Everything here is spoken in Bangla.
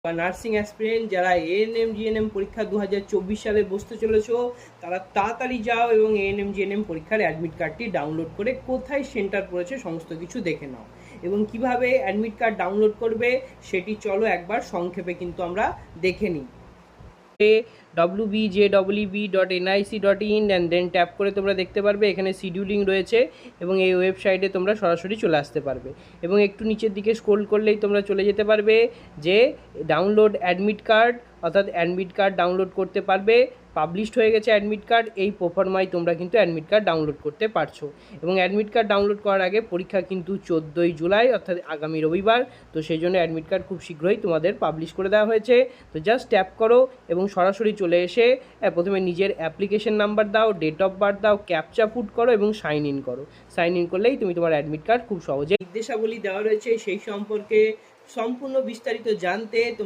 বা নার্সিং অ্যাসপিরেন্ট যারা এএনএম জিএনএম পরীক্ষা 2024 সালে বসতে চলেছো, তারা তাড়াতাড়ি যাও এবং এএনএম জিএনএম পরীক্ষার অ্যাডমিট কার্ডটি ডাউনলোড করে কোথায় সেন্টার পড়েছে সমস্ত কিছু দেখে নাও। এবং কিভাবে অ্যাডমিট কার্ড ডাউনলোড করবে সেটি চলো একবার সংক্ষেপে কিন্তু আমরা দেখে নিই। wbjwb.nic.in অ্যান্ড দেন ট্যাপ করে তোমরা দেখতে পারবে এখানে শিডিউলিং রয়েছে এবং এই ওয়েবসাইটে তোমরা সরাসরি চলে আসতে পারবে। এবং একটু নিচের দিকে স্ক্রোল করলেই তোমরা চলে যেতে পারবে যে ডাউনলোড অ্যাডমিট কার্ড, অর্থাৎ অ্যাডমিট কার্ড ডাউনলোড করতে পারবে। পাবলিশড হয়ে গেছে অ্যাডমিট কার্ড, এই প্রোফার্মায় তোমরা কিন্তু অ্যাডমিট কার্ড ডাউনলোড করতে পারছো। এবং অ্যাডমিট কার্ড ডাউনলোড করার আগে পরীক্ষা কিন্তু 14ই জুলাই অর্থাৎ আগামী রবিবার, তো সেই জন্য অ্যাডমিট কার্ড খুব শীঘ্রই তোমাদের পাবলিশ করে দেওয়া হয়েছে। তো জাস্ট ট্যাপ করো এবং সরাসরি চলে এসে প্রথমে নিজের অ্যাপ্লিকেশন নাম্বার দাও, ডেট অফ বার্থ দাও, ক্যাপচা পুট করো এবং সাইন ইন করো। সাইন ইন করলেই তুমি তোমার অ্যাডমিট কার্ড খুব সহজে। নির্দেশাবলী দেওয়া রয়েছে, সেই সম্পর্কে সম্পূর্ণ বিস্তারিত জানতে তোমরা